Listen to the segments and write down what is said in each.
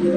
All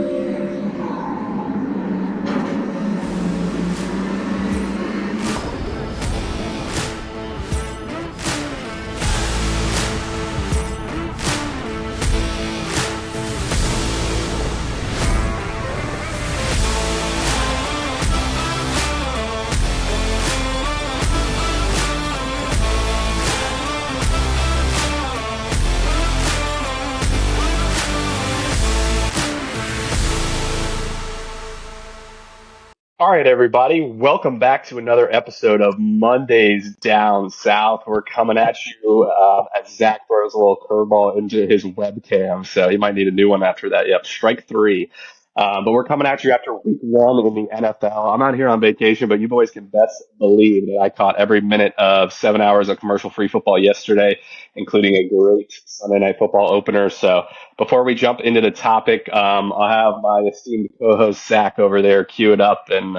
right, everybody, welcome back to another episode of Mondays Down South. We're coming at you as Zach throws a little curveball into his webcam, so he might need a new one after that. Yep, strike three. But we're coming at you after week one in the NFL. I'm out here on vacation, but you boys can best believe that I caught every minute of 7 hours of commercial-free football yesterday, including a great Sunday Night Football opener. So before we jump into the topic, I'll have my esteemed co-host Zach over there queue it up and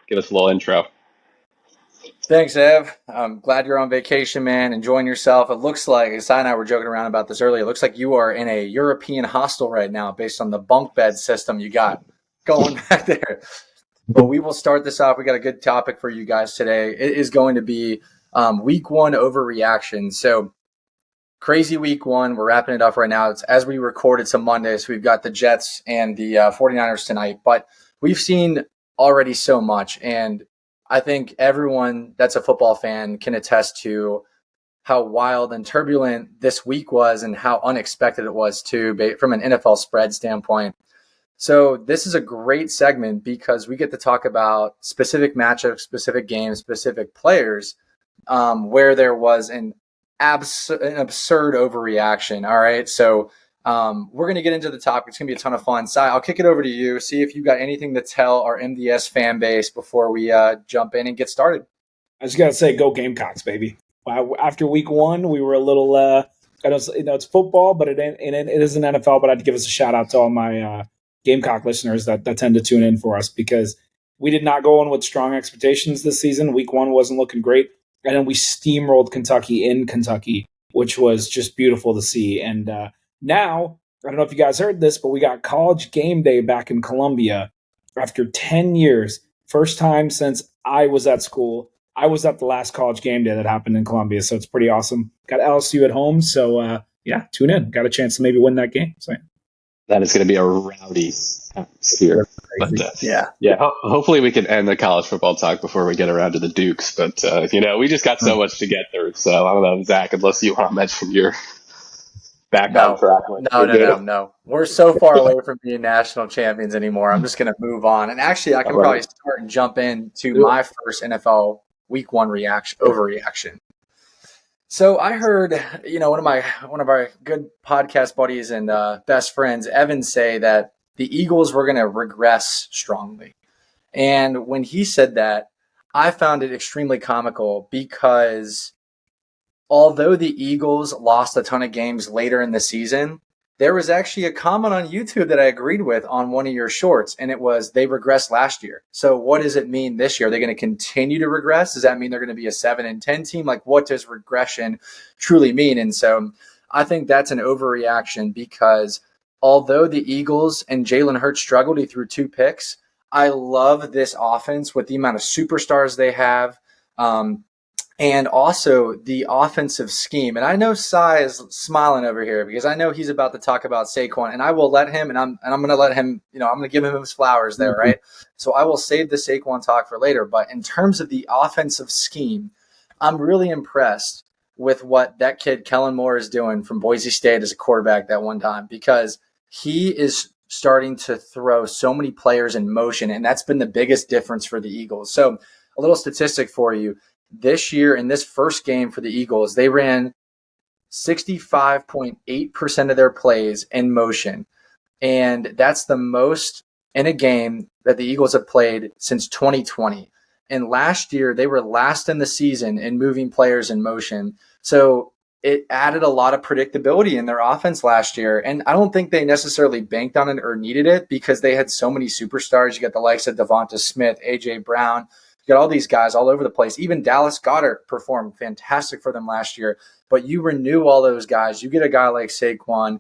give us a little intro. Thanks, Ev. I'm glad you're on vacation, man. Enjoying yourself. It looks like, Si and I were joking around about this earlier, it looks like you are in a European hostel right now based on the bunk bed system you got going back there. But we will start this off. We got a good topic for you guys today. It is going to be week one overreaction. So crazy week one. We're wrapping it up right now. It's as we recorded some Mondays. We've got the Jets and the 49ers tonight. But we've seen already so much. And I think everyone that's a football fan can attest to how wild and turbulent this week was and how unexpected it was too, from an NFL spread standpoint. So this is a great segment because we get to talk about specific matchups, specific games, specific players, where there was an absurd overreaction. All right. So we're going to get into the topic. It's going to be a ton of fun. Si, I'll kick it over to you. See if you got anything to tell our MDS fan base before we jump in and get started. I just got to say, go Gamecocks, baby. After week one, we were a little, I don't, it's football, but it isn't NFL, but I'd give us a shout out to all my Gamecock listeners that tend to tune in for us because we did not go in with strong expectations this season. Week one wasn't looking great. And then we steamrolled Kentucky in Kentucky, which was just beautiful to see. And now, I don't know if you guys heard this, but we got College Game Day back in Columbia after 10 years. First time since I was at school. I was at the last College Game Day that happened in Columbia, so it's pretty awesome. Got LSU at home, so tune in. Got a chance to maybe win that game. So. That is going to be a rowdy atmosphere. But, hopefully we can end the college football talk before we get around to the Dukes. But, we just got so much to get through. So I don't know, Zach, unless you want to mention your back on track. No. We're so far away from being national champions anymore. I'm just going to move on. And actually, I can probably start and jump into my first NFL week one overreaction. So I heard, one of our good podcast buddies and best friends, Evan, say that the Eagles were going to regress strongly. And when he said that, I found it extremely comical because although the Eagles lost a ton of games later in the season, there was actually a comment on YouTube that I agreed with on one of your shorts, and it was they regressed last year. So what does it mean this year? Are they going to continue to regress? Does that mean they're going to be a 7-10 team? Like, what does regression truly mean? And so I think that's an overreaction because although the Eagles and Jalen Hurts struggled, he threw 2 picks. I love this offense with the amount of superstars they have. And also the offensive scheme. And I know Cy is smiling over here because I know he's about to talk about Saquon, and I will let him, and I'm going to let him, I'm going to give him his flowers there, right? So I will save the Saquon talk for later. But in terms of the offensive scheme, I'm really impressed with what that kid Kellen Moore is doing from Boise State as a quarterback that one time, because he is starting to throw so many players in motion, and that's been the biggest difference for the Eagles. So a little statistic for you. This year, in this first game for the Eagles, they ran 65.8% of their plays in motion. And that's the most in a game that the Eagles have played since 2020. And last year, they were last in the season in moving players in motion. So it added a lot of predictability in their offense last year. And I don't think they necessarily banked on it or needed it because they had so many superstars. You got the likes of Devonta Smith, A.J. Brown. You got all these guys all over the place. Even Dallas Goedert performed fantastic for them last year. But you renew all those guys. You get a guy like Saquon.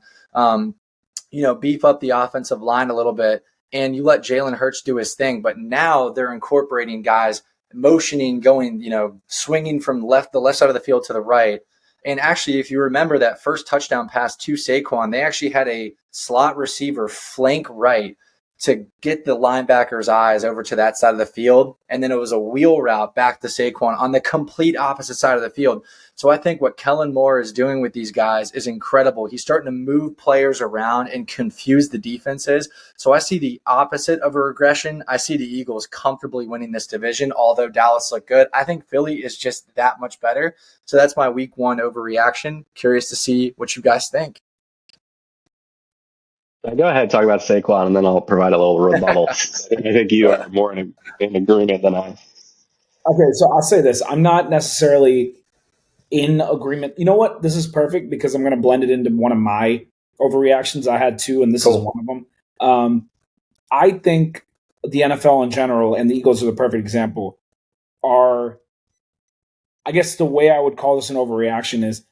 beef up the offensive line a little bit, and you let Jalen Hurts do his thing. But now they're incorporating guys motioning, going, swinging from the left side of the field to the right. And actually, if you remember that first touchdown pass to Saquon, they actually had a slot receiver flank right to get the linebacker's eyes over to that side of the field. And then it was a wheel route back to Saquon on the complete opposite side of the field. So I think what Kellen Moore is doing with these guys is incredible. He's starting to move players around and confuse the defenses. So I see the opposite of a regression. I see the Eagles comfortably winning this division, although Dallas looked good. I think Philly is just that much better. So that's my week 1 overreaction. Curious to see what you guys think. Go ahead and talk about Saquon, and then I'll provide a little rebuttal. I think you are more in agreement than I. Okay, so I'll say this. I'm not necessarily in agreement. You know what? This is perfect because I'm going to blend it into one of my overreactions. I had 2, and this is one of them. I think the NFL in general, and the Eagles are the perfect example, are, I guess the way I would call this an overreaction is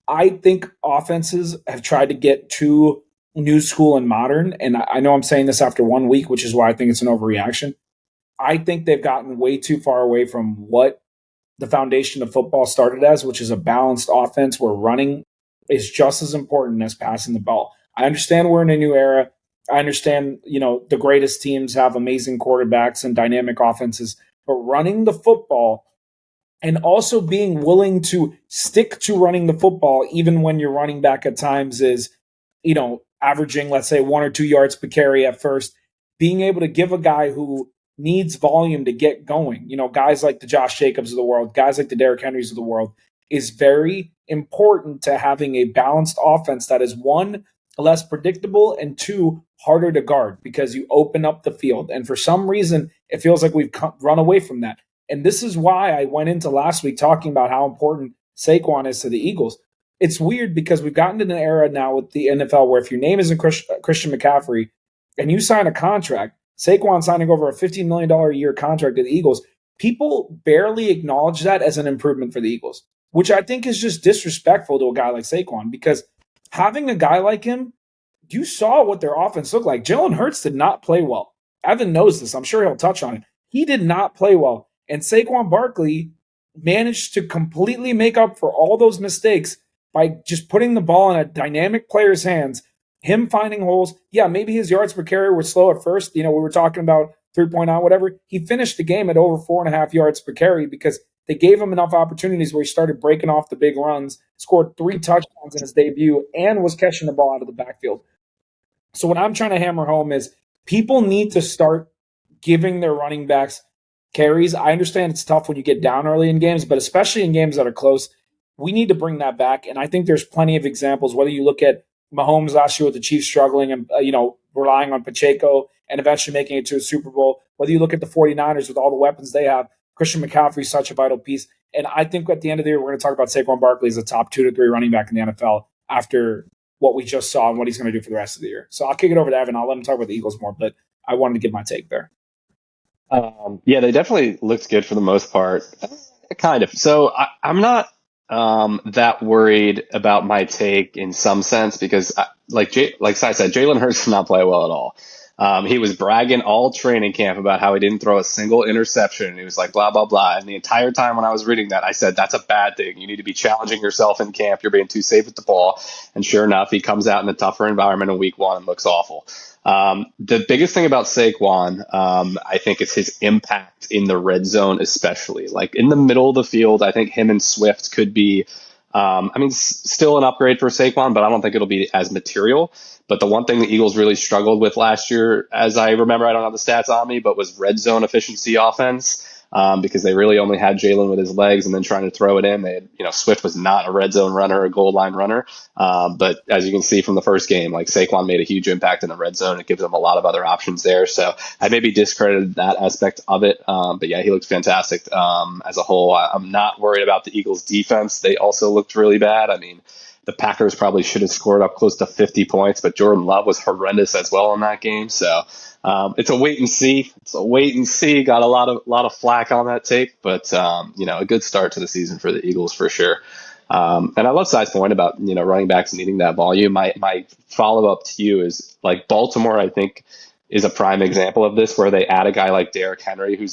I think offenses have tried to get too new school and modern. And I know I'm saying this after 1 week, which is why I think it's an overreaction. I think they've gotten way too far away from what the foundation of football started as, which is a balanced offense where running is just as important as passing the ball. I understand we're in a new era. I understand, the greatest teams have amazing quarterbacks and dynamic offenses, but running the football and also being willing to stick to running the football, even when your running back at times is, averaging, let's say, 1 or 2 yards per carry at first, being able to give a guy who needs volume to get going, guys like the Josh Jacobs of the world, guys like the Derrick Henrys of the world, is very important to having a balanced offense that is, 1, less predictable, and 2, harder to guard because you open up the field. And for some reason, it feels like we've run away from that. And this is why I went into last week talking about how important Saquon is to the Eagles. It's weird because we've gotten to an era now with the NFL where if your name isn't Christian McCaffrey and you sign a contract, Saquon signing over a $15 million a year contract to the Eagles, people barely acknowledge that as an improvement for the Eagles, which I think is just disrespectful to a guy like Saquon because having a guy like him, you saw what their offense looked like. Jalen Hurts did not play well. Evan knows this. I'm sure he'll touch on it. He did not play well. And Saquon Barkley managed to completely make up for all those mistakes by just putting the ball in a dynamic player's hands, him finding holes. Yeah, maybe his yards per carry were slow at first. We were talking about 3.0, whatever. He finished the game at over 4.5 yards per carry because they gave him enough opportunities where he started breaking off the big runs, scored 3 touchdowns in his debut, and was catching the ball out of the backfield. So what I'm trying to hammer home is people need to start giving their running backs carries. I understand it's tough when you get down early in games, but especially in games that are close, we need to bring that back. And I think there's plenty of examples, whether you look at Mahomes last year with the Chiefs struggling and, relying on Pacheco and eventually making it to a Super Bowl, whether you look at the 49ers with all the weapons they have, Christian McCaffrey is such a vital piece. And I think at the end of the year, we're going to talk about Saquon Barkley as a top 2 to 3 running back in the NFL after what we just saw and what he's going to do for the rest of the year. So I'll kick it over to Evan. I'll let him talk about the Eagles more, but I wanted to give my take there. Yeah, they definitely looked good for the most part. Kind of. So I'm not that worried about my take in some sense because, like Sai said, Jalen Hurts did not play well at all. He was bragging all training camp about how he didn't throw a single interception. He was like, blah, blah, blah. And the entire time when I was reading that, I said, that's a bad thing. You need to be challenging yourself in camp. You're being too safe with the ball. And sure enough, he comes out in a tougher environment in week 1 and looks awful. The biggest thing about Saquon, I think, is his impact in the red zone, especially. Like in the middle of the field, I think him and Swift could be, still an upgrade for Saquon, but I don't think it'll be as material. But the one thing the Eagles really struggled with last year, as I remember, I don't have the stats on me, but was red zone efficiency offense. Because they really only had Jalen with his legs and then trying to throw it in. They had, Swift was not a red zone runner, a goal line runner. But as you can see from the first game, like Saquon made a huge impact in the red zone. It gives them a lot of other options there. So I maybe discredited that aspect of it. But yeah, he looks fantastic as a whole. I'm not worried about the Eagles defense. They also looked really bad. I mean, the Packers probably should have scored up close to 50 points, but Jordan Love was horrendous as well in that game. So it's a wait and see. Got a lot of flack on that take, but a good start to the season for the Eagles for sure. And I love Sai's point about, running backs needing that volume. My follow up to you is like Baltimore, I think, is a prime example of this, where they add a guy like Derrick Henry, who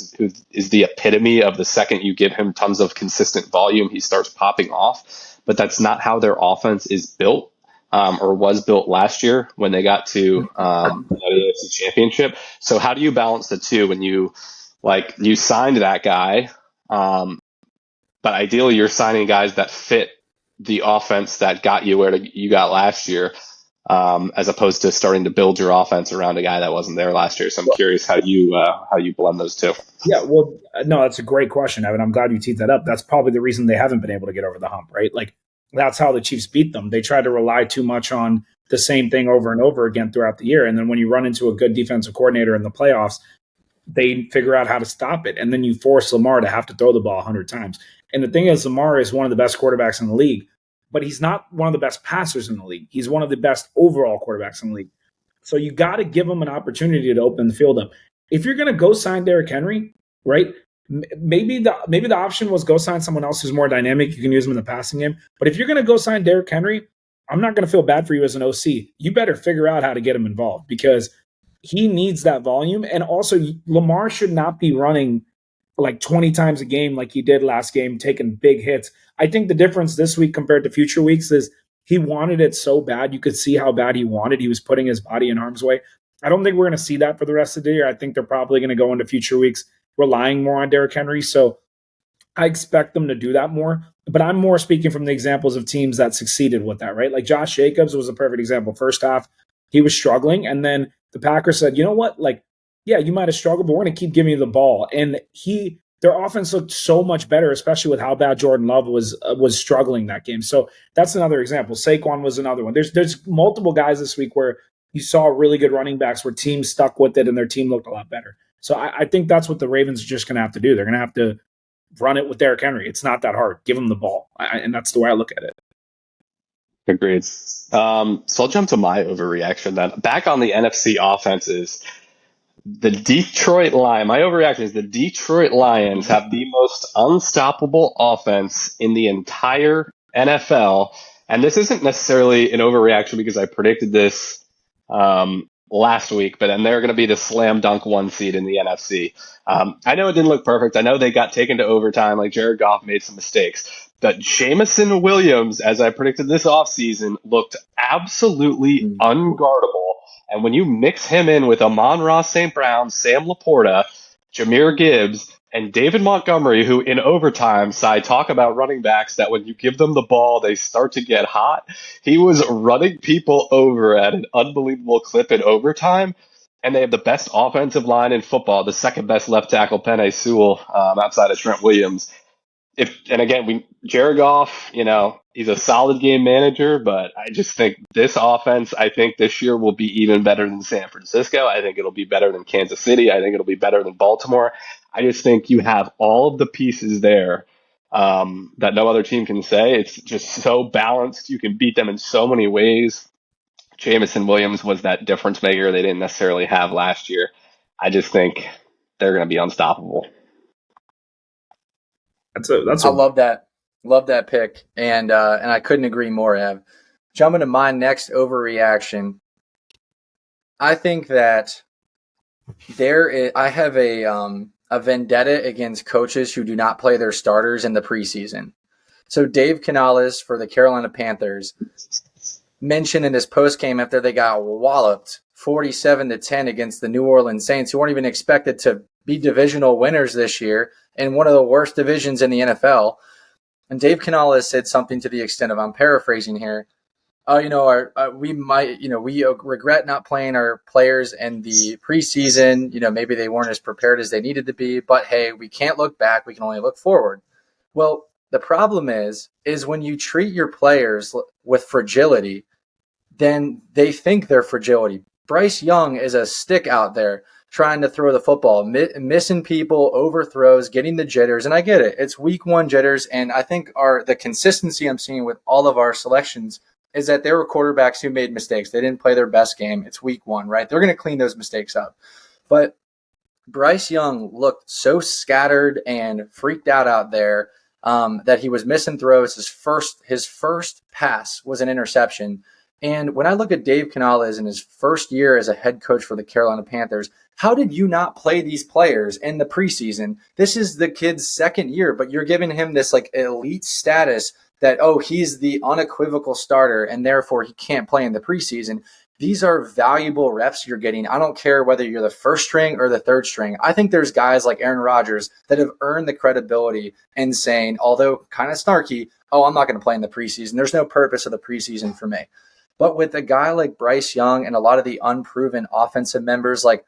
is the epitome of the second you give him tons of consistent volume, he starts popping off. But that's not how their offense is built, or was built last year when they got to the AFC Championship. So how do you balance the two when you signed that guy? But ideally, you're signing guys that fit the offense that got you where you got last year, as opposed to starting to build your offense around a guy that wasn't there last year. So I'm curious how you blend those two. Yeah, well, no, that's a great question, Evan. I'm glad you teed that up. That's probably the reason they haven't been able to get over the hump, right? Like, that's how the Chiefs beat them. They try to rely too much on the same thing over and over again throughout the year. And then when you run into a good defensive coordinator in the playoffs, they figure out how to stop it. And then you force Lamar to have to throw the ball 100 times. And the thing is, Lamar is one of the best quarterbacks in the league, but he's not one of the best passers in the league. He's one of the best overall quarterbacks in the league. So you got to give him an opportunity to open the field up. If you're going to go sign Derrick Henry, right, maybe the option was go sign someone else who's more dynamic. You can use him in the passing game. But if you're going to go sign Derrick Henry, I'm not going to feel bad for you as an OC. You better figure out how to get him involved, because he needs that volume. And also, Lamar should not be running like 20 times a game like he did last game, taking big hits. I think the difference this week compared to future weeks is he wanted it so bad. You could see how bad he wanted. He was putting his body in harm's way. I don't think we're going to see that for the rest of the year. I think they're probably going to go into future weeks relying more on Derrick Henry. So I expect them to do that more. But I'm more speaking from the examples of teams that succeeded with that, right? Like Josh Jacobs was a perfect example. First half, he was struggling. And then the Packers said, you know what? Like, yeah, you might have struggled, but we're going to keep giving you the ball. And their offense looked so much better, especially with how bad Jordan Love was struggling that game. So that's another example. Saquon was another one. There's multiple guys this week where you saw really good running backs where teams stuck with it and their team looked a lot better. So I think that's what the Ravens are just going to have to do. They're going to have to run it with Derrick Henry. It's not that hard. Give him the ball. And that's the way I look at it. Agreed. So I'll jump to my overreaction then. Back on the NFC offenses, my overreaction is the Detroit Lions have the most unstoppable offense in the entire NFL. And this isn't necessarily an overreaction because I predicted this last week, but then they're going to be the slam dunk 1 seed in the NFC. I know it didn't look perfect. I know they got taken to overtime. Like Jared Goff made some mistakes. But Jameson Williams, as I predicted this offseason, looked absolutely unguardable. And when you mix him in with Amon-Ra St. Brown, Sam Laporta, Jahmyr Gibbs, and David Montgomery, who in overtime, talk about running backs that when you give them the ball, they start to get hot. He was running people over at an unbelievable clip in overtime. And they have the best offensive line in football, the second best left tackle, Penei Sewell, outside of Trent Williams. Jared Goff, he's a solid game manager, but I just think this offense, this year will be even better than San Francisco. I think it'll be better than Kansas City. I think it'll be better than Baltimore. I just think you have all of the pieces there that no other team can say. It's just so balanced. You can beat them in so many ways. Jameson Williams was that difference maker they didn't necessarily have last year. I just think they're going to be unstoppable. I love that pick, and I couldn't agree more, Ev. Jumping to my next overreaction, I think that I have a vendetta against coaches who do not play their starters in the preseason. So Dave Canales for the Carolina Panthers mentioned in his postgame after they got walloped 47-10 against the New Orleans Saints, who weren't even expected to be divisional winners this year in one of the worst divisions in the NFL. And Dave Canales said something to the extent of, I'm paraphrasing here, we regret not playing our players in the preseason. Maybe they weren't as prepared as they needed to be, but hey, we can't look back. We can only look forward. Well, the problem is when you treat your players with fragility, then they think they're fragility. Bryce Young is a stick out there trying to throw the football, missing people, overthrows, getting the jitters. And I get it. It's week 1 jitters. And I think the consistency I'm seeing with all of our selections is that there were quarterbacks who made mistakes. They didn't play their best game. It's week 1, right? They're going to clean those mistakes up. But Bryce Young looked so scattered and freaked out there. that he was missing throws. His first pass was an interception. And when I look at Dave Canales in his first year as a head coach for the Carolina Panthers, how did you not play these players in the preseason? This is the kid's second year, but you're giving him this like elite status that, oh, he's the unequivocal starter and therefore he can't play in the preseason. These are valuable reps you're getting. I don't care whether you're the first string or the third string. I think there's guys like Aaron Rodgers that have earned the credibility in saying, although kind of snarky, oh, I'm not going to play in the preseason. There's no purpose of the preseason for me. But with a guy like Bryce Young and a lot of the unproven offensive members, like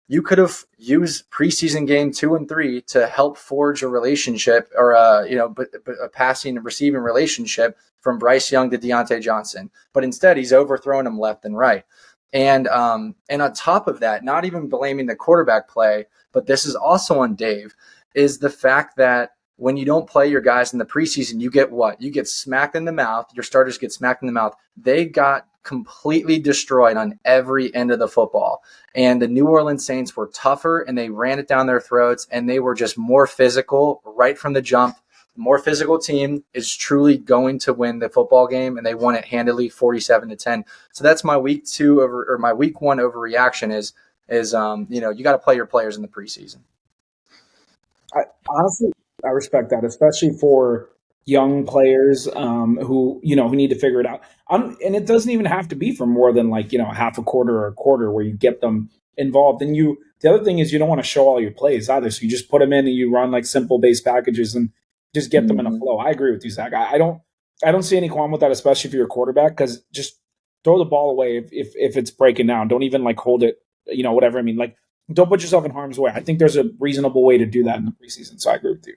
you could have used preseason game 2 and 3 to help forge a relationship or a passing and receiving relationship from Bryce Young to Deontay Johnson. But instead, he's overthrowing him left and right. And on top of that, not even blaming the quarterback play, but this is also on Dave, is the fact that when you don't play your guys in the preseason, you get what? You get smacked in the mouth. Your starters get smacked in the mouth. They got completely destroyed on every end of the football. And the New Orleans Saints were tougher and they ran it down their throats and they were just more physical right from the jump. The more physical team is truly going to win the football game, and they won it handily 47-10. So that's my week 1 overreaction is you got to play your players in the preseason. Honestly, I respect that, especially for young players who need to figure it out. And it doesn't even have to be for more than half a quarter or a quarter where you get them involved. And the other thing is you don't want to show all your plays either. So you just put them in and you run like simple base packages and just get them in a flow. I agree with you, Zach. I don't see any qualm with that, especially if you're a quarterback, because just throw the ball away if it's breaking down. Don't even hold it, whatever. I mean, don't put yourself in harm's way. I think there's a reasonable way to do that in the preseason. So I agree with you.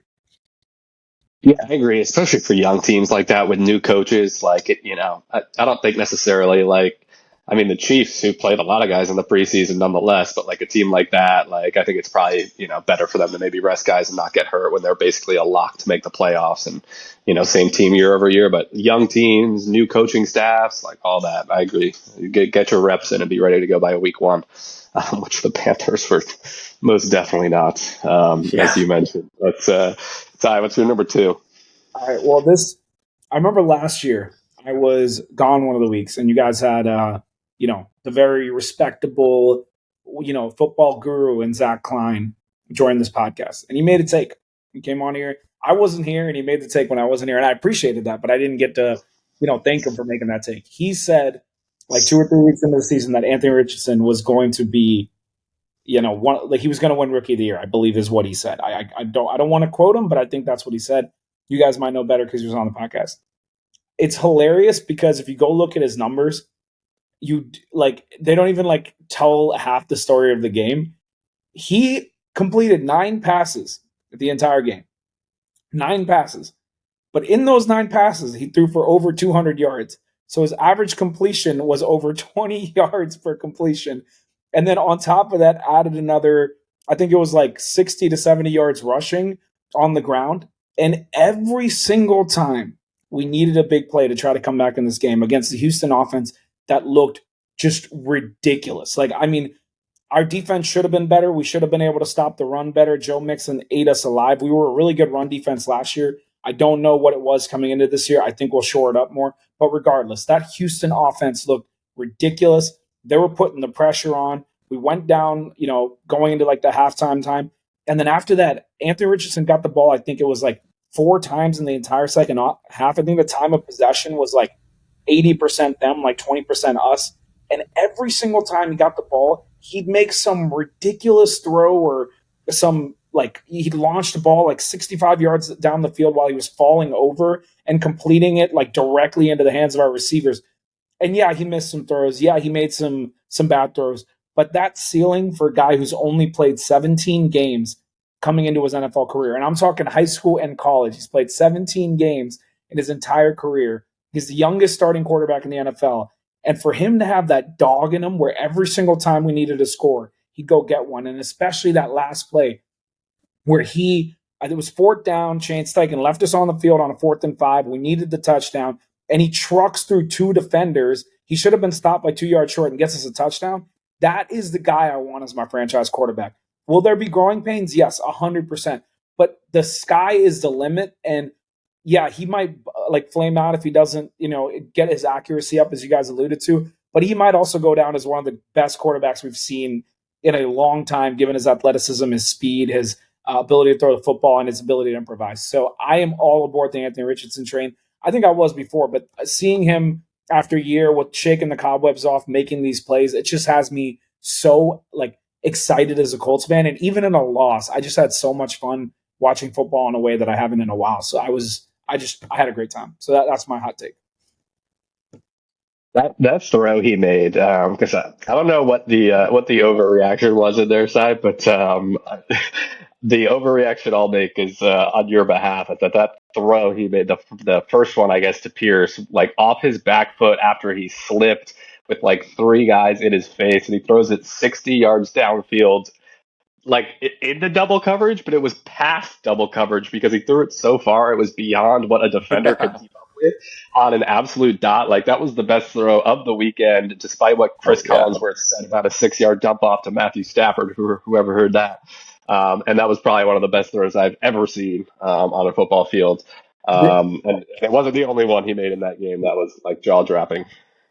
Yeah, I agree, especially for young teams like that with new coaches. I don't think necessarily the Chiefs, who played a lot of guys in the preseason nonetheless, but a team like that, I think it's probably, better for them to maybe rest guys and not get hurt when they're basically a lock to make the playoffs and, same team year over year. But young teams, new coaching staffs, all that, I agree. You get your reps in and be ready to go by week 1, which the Panthers were most definitely not, as you mentioned. Ty, what's your number 2? All right. Well, I remember last year I was gone one of the weeks, and you guys had, the very respectable, football guru and Zach Klein join this podcast, and he made a take. He came on here. I wasn't here, and he made the take when I wasn't here, and I appreciated that, but I didn't get to, thank him for making that take. He said, 2 or 3 weeks into the season, that Anthony Richardson was going to be, he was going to win Rookie of the Year, I believe is what he said. I don't want to quote him, but I think that's what he said. You guys might know better because he was on the podcast. It's hilarious because if you go look at his numbers, they don't even tell half the story of the game. He completed 9 passes the entire game. 9 passes. But in those 9 passes, he threw for over 200 yards. So his average completion was over 20 yards per completion. And then on top of that, added another, I think it was 60 to 70 yards rushing on the ground. And every single time we needed a big play to try to come back in this game against the Houston offense that looked just ridiculous. Our defense should have been better. We should have been able to stop the run better. Joe Mixon ate us alive. We were a really good run defense last year. I don't know what it was coming into this year. I think we'll shore it up more. But regardless, that Houston offense looked ridiculous. They were putting the pressure on. We went down, going into the halftime time. And then after that, Anthony Richardson got the ball. I think it was 4 times in the entire second half. I think the time of possession was 80% them, 20% us. And every single time he got the ball, he'd make some ridiculous throw or some he launched the ball 65 yards down the field while he was falling over and completing it directly into the hands of our receivers. And yeah, he missed some throws. Yeah, he made some bad throws. But that ceiling for a guy who's only played 17 games coming into his NFL career, and I'm talking high school and college. He's played 17 games in his entire career. He's the youngest starting quarterback in the NFL. And for him to have that dog in him where every single time we needed a score, he'd go get one. And especially that last play where it was 4th down, Shane Steichen left us on the field on a 4th and 5. We needed the touchdown. And he trucks through 2 defenders. He should have been stopped by 2 yards short and gets us a touchdown. That is the guy I want as my franchise quarterback. Will there be growing pains? Yes, 100%. But the sky is the limit. And yeah, he might flame out if he doesn't, get his accuracy up, as you guys alluded to. But he might also go down as one of the best quarterbacks we've seen in a long time, given his athleticism, his speed, his ability to throw the football, and his ability to improvise. So I am all aboard the Anthony Richardson train. I think I was before, but seeing him after a year with shaking the cobwebs off, making these plays, it just has me so excited as a Colts fan. And even in a loss, I just had so much fun watching football in a way that I haven't in a while. So I had a great time. So that's my hot take. That throw he made, because I don't know what the overreaction was on their side, but the overreaction I'll make is on your behalf. I thought that throw he made, the first one, I guess, to Pierce, like off his back foot after he slipped with like three guys in his face, and he throws it 60 yards downfield, like in the double coverage, but it was past double coverage because he threw it so far it was beyond what a defender could keep up with on an absolute dot. Like that was the best throw of the weekend, despite what Chris Collinsworth said about a 6-yard dump off to Matthew Stafford, whoever heard that. And that was probably one of the best throws I've ever seen on a football field. And it wasn't the only one he made in that game. That was like jaw dropping.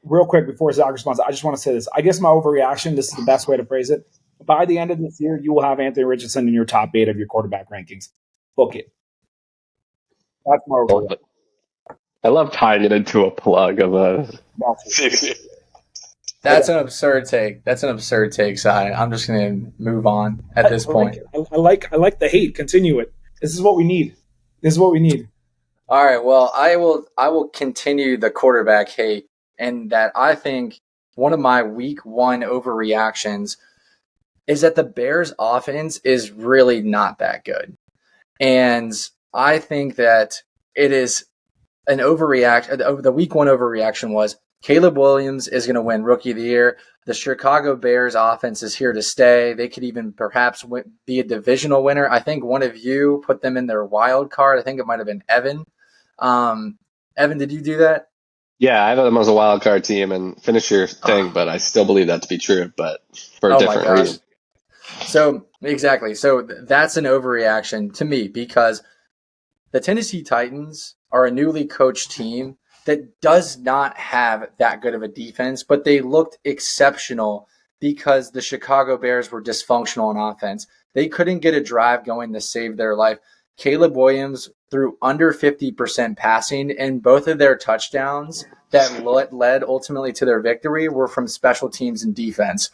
Real quick before Zach responds, I just want to say this. I guess my overreaction, this is the best way to phrase it. By the end of this year, you will have Anthony Richardson in your top 8 of your quarterback rankings. Book it. That's my overreaction. I love tying it into a plug of a. That's an absurd take. That's an absurd take, Si. I'm just going to move on at this point. I like the hate. Continue it. This is what we need. All right. Well, I will continue the quarterback hate, and that I think one of my week 1 overreactions is that the Bears offense is really not that good. And I think that it is an overreaction. The week 1 overreaction was Caleb Williams is going to win Rookie of the Year. The Chicago Bears offense is here to stay. They could even perhaps be a divisional winner. I think one of you put them in their wild card. I think it might have been Evan. Evan, did you do that? Yeah, I have them as a wild card team, and finish your thing, but I still believe that to be true, but for a different reason. So, exactly. So that's an overreaction to me because the Tennessee Titans are a newly coached team that does not have that good of a defense, but they looked exceptional because the Chicago Bears were dysfunctional on offense. They couldn't get a drive going to save their life. Caleb Williams threw under 50% passing, and both of their touchdowns that led ultimately to their victory were from special teams and defense.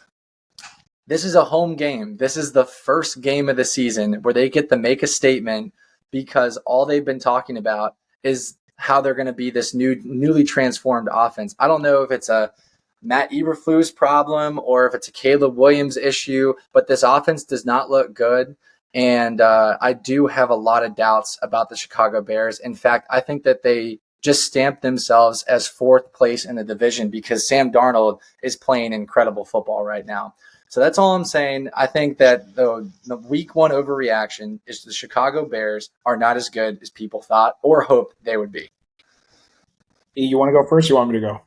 This is a home game. This is the first game of the season where they get to make a statement because all they've been talking about is how they're going to be this newly transformed offense. I don't know if it's a Matt Eberflus problem or if it's a Caleb Williams issue, but this offense does not look good. And I do have a lot of doubts about the Chicago Bears. In fact, I think that they just stamped themselves as 4th place in the division because Sam Darnold is playing incredible football right now. So that's all I'm saying. I think that the week 1 overreaction is the Chicago Bears are not as good as people thought or hoped they would be. You want to go first? Or you want me to go?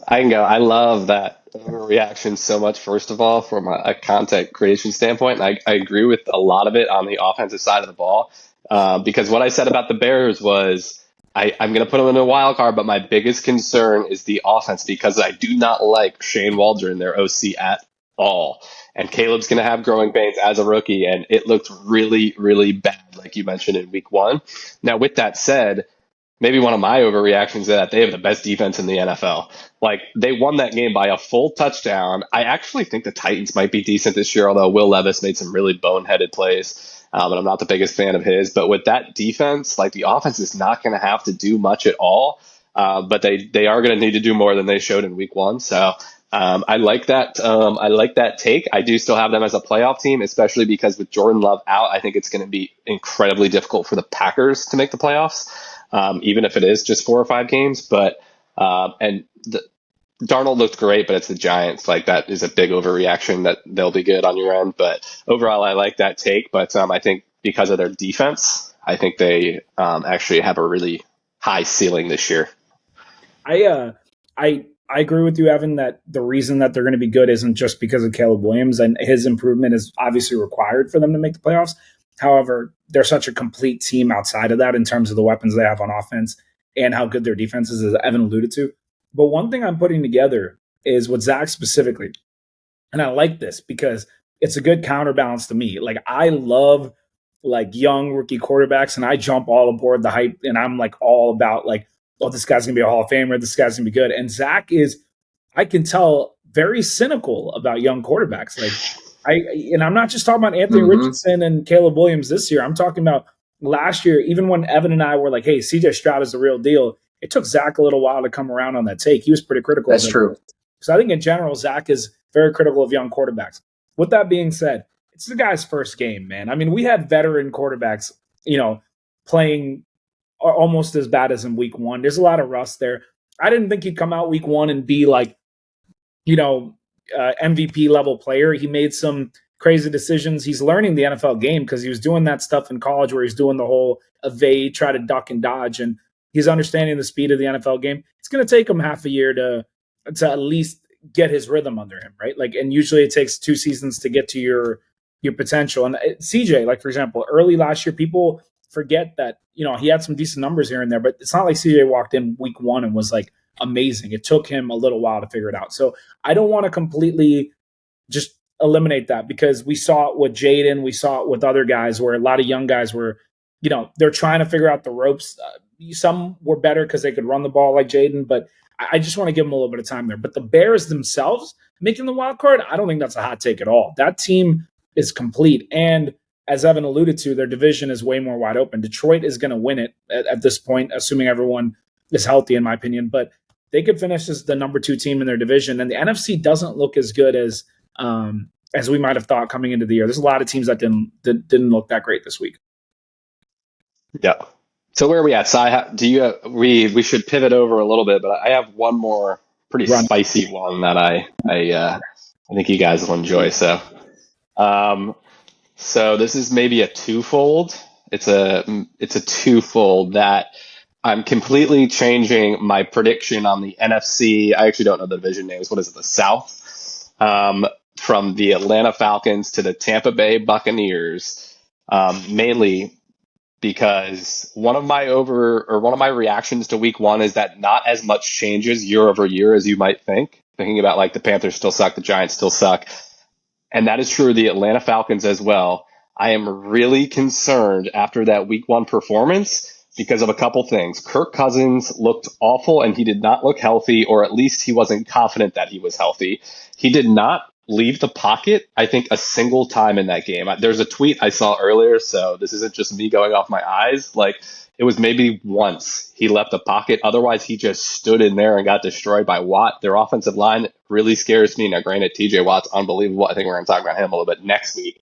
I can go. I love that overreaction so much, first of all, from a content creation standpoint. And I agree with a lot of it on the offensive side of the ball because what I said about the Bears was I'm going to put them in a wild card, but my biggest concern is the offense because I do not like Shane Waldron, their OC, at all. And Caleb's going to have growing pains as a rookie, and it looked really, really bad, like you mentioned in week 1. Now, with that said, maybe one of my overreactions is that they have the best defense in the NFL. Like, they won that game by a full touchdown. I actually think the Titans might be decent this year, although Will Levis made some really boneheaded plays, and I'm not the biggest fan of his. But with that defense, like, the offense is not going to have to do much at all, but they are going to need to do more than they showed in week 1. So I like that. I like that take. I do still have them as a playoff team, especially because with Jordan Love out, I think it's going to be incredibly difficult for the Packers to make the playoffs. Even if it is just 4 or 5 games. But Darnold looked great, but it's the Giants. Like, that is a big overreaction that they'll be good on your end. But overall, I like that take. But I think because of their defense, I think they actually have a really high ceiling this year. I agree with you, Evan, that the reason that they're going to be good isn't just because of Caleb Williams, and his improvement is obviously required for them to make the playoffs. However, they're such a complete team outside of that in terms of the weapons they have on offense and how good their defense is, as Evan alluded to. But one thing I'm putting together is with Zach specifically, and I like this because it's a good counterbalance to me. Like, I love like young rookie quarterbacks, and I jump all aboard the hype, and I'm like all about like, oh, this guy's gonna be a Hall of Famer, this guy's gonna be good. And Zach is, I can tell, very cynical about young quarterbacks. Like, and I'm not just talking about Anthony Richardson and Caleb Williams this year. I'm talking about last year, even when Evan and I were like, hey, CJ Stroud is the real deal. It took Zach a little while to come around on that take. He was pretty critical. That's true. So I think in general, Zach is very critical of young quarterbacks. With that being said, it's the guy's first game, man. I mean, we had veteran quarterbacks, playing almost as bad as in week one. There's a lot of rust there. I didn't think he'd come out week one and be like, MVP level player. He made some crazy decisions. He's learning the NFL game because he was doing that stuff in college where he's doing the whole evade, try to duck and dodge, and he's understanding the speed of the NFL game. It's going to take him half a year to at least get his rhythm under him, right? Like, and usually it takes 2 seasons to get to your potential. And CJ, like for example, early last year, people forget that he had some decent numbers here and there, but it's not like CJ walked in week one and was like amazing. It took him a little while to figure it out. So I don't want to completely just eliminate that because we saw it with Jaden, we saw it with other guys where a lot of young guys were, they're trying to figure out the ropes. Some were better because they could run the ball like Jaden, but I just want to give them a little bit of time there. But the Bears themselves making the wild card, I don't think that's a hot take at all. That team is complete. And as Evan alluded to, their division is way more wide open. Detroit is going to win it at this point, assuming everyone is healthy, in my opinion. But they could finish as the number 2 team in their division. And the NFC doesn't look as good as we might have thought coming into the year. There's a lot of teams that didn't look that great this week. Yeah. So where are we at? So we should pivot over a little bit, but I have one more pretty spicy one that I think you guys will enjoy. So this is maybe a twofold. It's a twofold that I'm completely changing my prediction on the NFC. I actually don't know the division names. What is it? The South, from the Atlanta Falcons to the Tampa Bay Buccaneers, mainly because one of my reactions to week one is that not as much changes year over year as you might think. Thinking about like the Panthers still suck, the Giants still suck. And that is true of the Atlanta Falcons as well. I am really concerned after that week one performance because of a couple things. Kirk Cousins looked awful and he did not look healthy, or at least he wasn't confident that he was healthy. He did not leave the pocket, I think, a single time in that game. There's a tweet I saw earlier, so this isn't just me going off my eyes. Like, it was maybe once he left the pocket. Otherwise, he just stood in there and got destroyed by Watt. Their offensive line really scares me. Now, granted, TJ Watt's unbelievable. I think we're going to talk about him a little bit next week.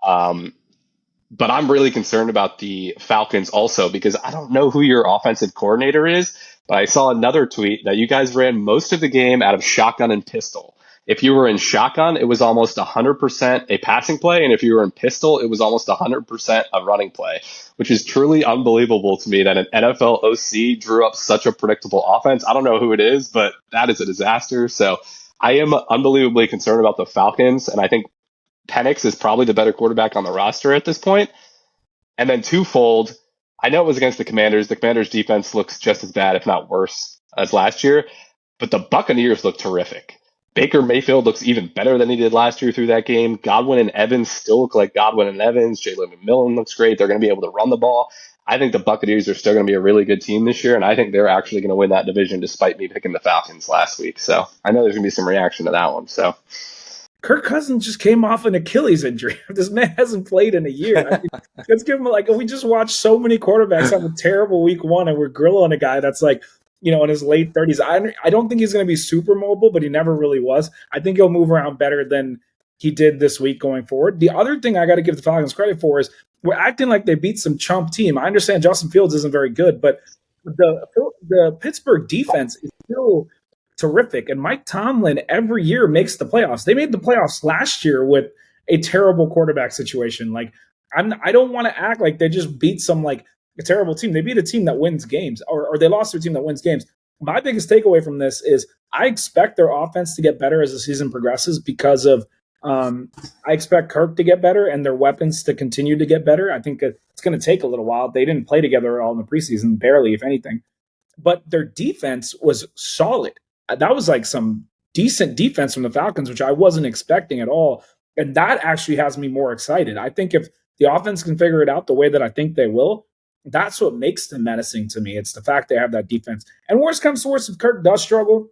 But I'm really concerned about the Falcons also because I don't know who your offensive coordinator is, but I saw another tweet that you guys ran most of the game out of shotgun and pistol. If you were in shotgun, it was almost 100% a passing play. And if you were in pistol, it was almost 100% a running play, which is truly unbelievable to me that an NFL OC drew up such a predictable offense. I don't know who it is, but that is a disaster. So I am unbelievably concerned about the Falcons. And I think Penix is probably the better quarterback on the roster at this point. And then twofold, I know it was against the Commanders. The Commanders defense looks just as bad, if not worse, as last year. But the Buccaneers look terrific. Baker Mayfield looks even better than he did last year through that game. Godwin and Evans still look like Godwin and Evans. Jalen McMillan looks great. They're going to be able to run the ball. I think the Buccaneers are still going to be a really good team this year, and I think they're actually going to win that division despite me picking the Falcons last week. So I know there's going to be some reaction to that one. So Kirk Cousins just came off an Achilles injury. This man hasn't played in a year. I mean, let's give him we just watched so many quarterbacks have a terrible week one, and we're grilling a guy that's like, in his late 30s. I don't think he's going to be super mobile, but he never really was. I think he'll move around better than he did this week going forward. The other thing I got to give the Falcons credit for is we're acting like they beat some chump team. I understand Justin Fields isn't very good, but the Pittsburgh defense is still terrific. And Mike Tomlin every year makes the playoffs. They made the playoffs last year with a terrible quarterback situation. Like, I don't want to act like they just beat some a terrible team. They beat a team that wins games, or they lost to a team that wins games. My biggest takeaway from this is I expect their offense to get better as the season progresses because of I expect Kirk to get better and their weapons to continue to get better. I think it's going to take a little while. They didn't play together at all in the preseason, barely, if anything. But their defense was solid. That was like some decent defense from the Falcons, which I wasn't expecting at all. And that actually has me more excited. I think if the offense can figure it out the way that I think they will, that's what makes them menacing to me. It's the fact they have that defense. And worst comes to worst, if Kirk does struggle,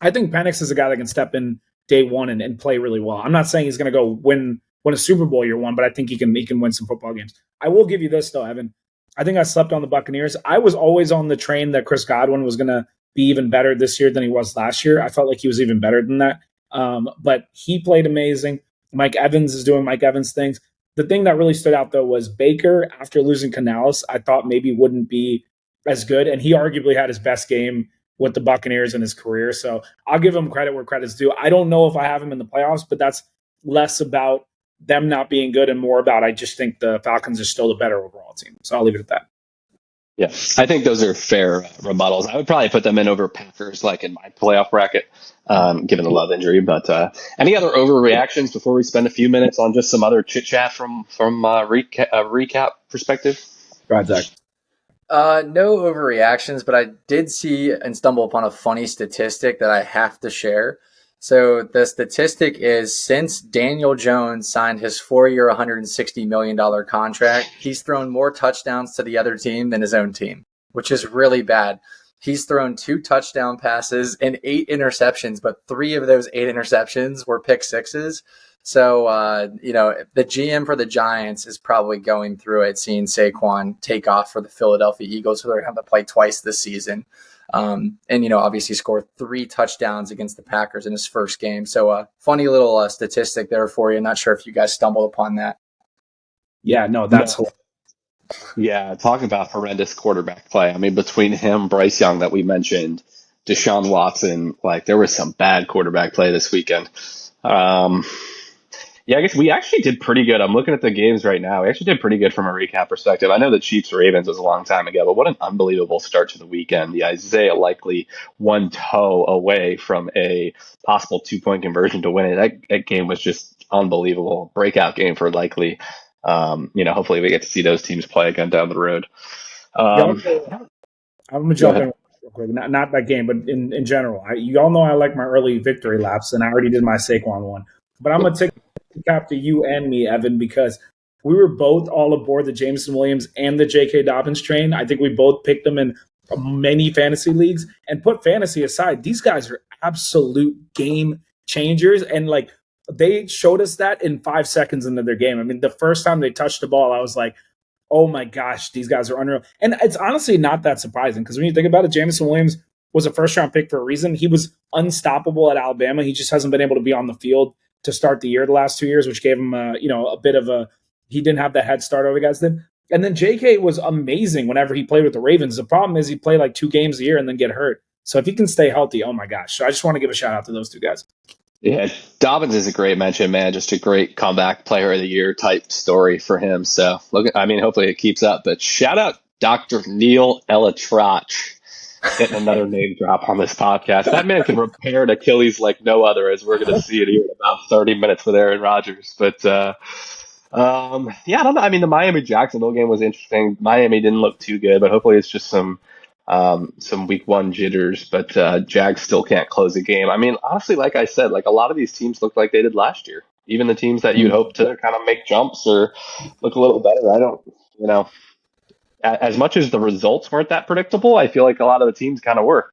I think Penix is a guy that can step in day one and play really well. I'm not saying he's going to go win a Super Bowl year one, but I think he can win some football games. I will give you this though, Evan. I think I slept on the Buccaneers. I was always on the train that Chris Godwin was going to be even better this year than he was last year. I felt like he was even better than that. But he played amazing. Mike Evans is doing Mike Evans things. The thing that really stood out, though, was Baker, after losing Canales, I thought maybe wouldn't be as good. And he arguably had his best game with the Buccaneers in his career. So I'll give him credit where credit's due. I don't know if I have him in the playoffs, but that's less about them not being good and more about I just think the Falcons are still the better overall team. So I'll leave it at that. Yeah, I think those are fair rebuttals. I would probably put them in over Packers, like in my playoff bracket, given the Love injury. But any other overreactions before we spend a few minutes on just some other chit chat from recap perspective? Go ahead, Zach. No overreactions, but I did see and stumble upon a funny statistic that I have to share. So the statistic is since Daniel Jones signed his 4-year, $160 million contract, he's thrown more touchdowns to the other team than his own team, which is really bad. He's thrown 2 touchdown passes and 8 interceptions, but 3 of those 8 interceptions were pick sixes. So, the GM for the Giants is probably going through it, seeing Saquon take off for the Philadelphia Eagles, who they're going to have to play twice this season. Obviously scored 3 touchdowns against the Packers in his first game. So funny little statistic there for you. Not sure if you guys stumbled upon that. Yeah, no, that's hilarious. Yeah, talking about horrendous quarterback play. I mean, between him, Bryce Young that we mentioned, Deshaun Watson, like there was some bad quarterback play this weekend. Yeah, I guess we actually did pretty good. I'm looking at the games right now. We actually did pretty good from a recap perspective. I know the Chiefs-Ravens was a long time ago, but what an unbelievable start to the weekend. The Isaiah likely one toe away from a possible 2-point conversion to win it. That game was just unbelievable. Breakout game for likely. Hopefully we get to see those teams play again down the road. I'm going to jump in real quick. Not that game, but in general. You all know I like my early victory laps, and I already did my Saquon one. But I'm going to take cap to you and me, Evan, because we were both all aboard the Jameson Williams and the J.K. Dobbins train. I think we both picked them in many fantasy leagues. And put fantasy aside, these guys are absolute game changers. And like they showed us that in 5 seconds into their game. I mean, the first time they touched the ball, I was like, oh my gosh, these guys are unreal. And it's honestly not that surprising because when you think about it, Jameson Williams was a first-round pick for a reason. He was unstoppable at Alabama. He just hasn't been able to be on the field to start the year the last 2 years, which gave him a bit of he didn't have that head start over the guys did. And then JK was amazing whenever he played with the Ravens. The problem is he played like 2 games a year and then get hurt. So if he can stay healthy, oh my gosh. So I just want to give a shout out to those 2 guys. Yeah, Dobbins is a great mention, man. Just a great comeback player of the year type story for him. So hopefully it keeps up. But shout out Dr. Neil Elatrach. Getting another name drop on this podcast. That man can repair an Achilles like no other, as we're going to see it here in about 30 minutes with Aaron Rodgers. But I don't know. I mean, the Miami-Jacksonville game was interesting. Miami didn't look too good, but hopefully it's just some week 1 jitters. But Jags still can't close a game. I mean, honestly, like I said, like a lot of these teams look like they did last year. Even the teams that you'd hope to kind of make jumps or look a little better. I don't, as much as the results weren't that predictable, I feel like a lot of the teams kind of were.